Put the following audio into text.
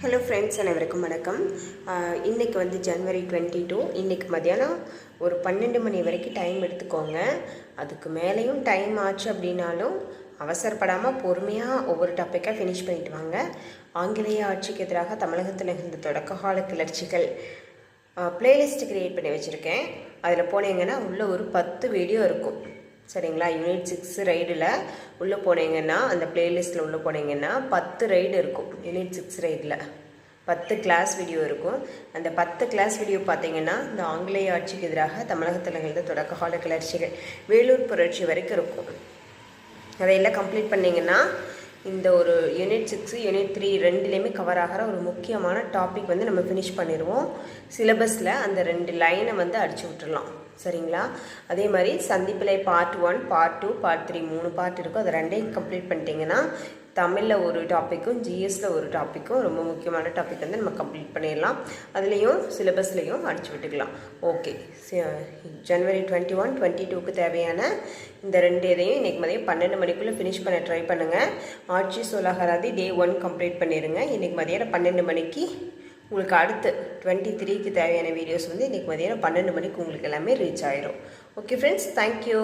Hello friends, அனைவருக்கும் வணக்கம். இன்றைக்கி வந்து ஜனவரி 22. இன்றைக்கி மத்தியானம் ஒரு 12 மணி வரைக்கும் டைம் எடுத்துக்கோங்க. அதுக்கு மேலேயும் டைம் ஆச்சு அப்படின்னாலும் அவசரப்படாமல் பொறுமையாக ஒவ்வொரு டாப்பிக்காக ஃபினிஷ் பண்ணிட்டு வாங்க. ஆங்கிலேய ஆட்சிக்கு எதிராக தமிழகத்தில் இருந்த தொடக்ககால கிளர்ச்சிகள் ப்ளேலிஸ்ட்டு க்ரியேட் பண்ணி வச்சுருக்கேன். அதில் போனீங்கன்னா உள்ளே ஒரு 10 வீடியோ இருக்கும். சரிங்களா? யூனிட் 6 ரைடில் உள்ளே போனீங்கன்னா, அந்த ப்ளேலிஸ்ட்டில் உள்ளே போனீங்கன்னா 10 ரைடு இருக்கும். யூனிட் 6 ரைடில் 10 கிளாஸ் வீடியோ இருக்கும். அந்த 10 கிளாஸ் வீடியோ பார்த்தீங்கன்னா, இந்த ஆங்கிலேய ஆட்சிக்கு எதிராக தமிழகத்தில் நிகழ்ந்த தொடக்ககால கிளர்ச்சிகள் வேலூர் புரட்சி வரைக்கும் இருக்கும். அதையெல்லாம் கம்ப்ளீட் பண்ணிங்கன்னா இந்த ஒரு யூனிட் 6 யூனிட் 3 ரெண்டுலேயுமே கவர் ஆகிற ஒரு முக்கியமான டாபிக் வந்து நம்ம ஃபினிஷ் பண்ணிடுவோம். சிலபஸில் அந்த 2 லைனை வந்து அடிச்சு விட்டுடலாம். சரிங்களா? அதே மாதிரி சந்திப்பிலை பார்ட் 1, பார்ட் 2, பார்ட் 3 3 பார்ட் இருக்கும். அதை ரெண்டையும் கம்ப்ளீட் பண்ணிட்டீங்கன்னா தமிழில் ஒரு டாப்பிக்கும் ஜிஎஸில் ஒரு டாப்பிக்கும் ரொம்ப முக்கியமான டாபிக் வந்து நம்ம கம்ப்ளீட் பண்ணிடலாம். அதுலேயும் சிலபஸ்லேயும் அடிச்சு விட்டுக்கலாம். ஓகே, ஜனவரி 21, 22க்கு தேவையான இந்த 2 இதையும் இன்றைக்கி மதியம் 12 மணிக்குள்ளே ஃபினிஷ் பண்ண ட்ரை பண்ணுங்கள். ஆட்சி சொலகராதி டே 1 கம்ப்ளீட் பண்ணிடுங்க. இன்றைக்கி மதியம் 12 மணிக்கு உங்களுக்கு அடுத்து 23க்கு தேவையான வீடியோஸ் வந்து இன்றைக்கி மதியம் 12 மணிக்கு உங்களுக்கு எல்லாமே ரீச் ஆயிரும். Okay friends, thank you.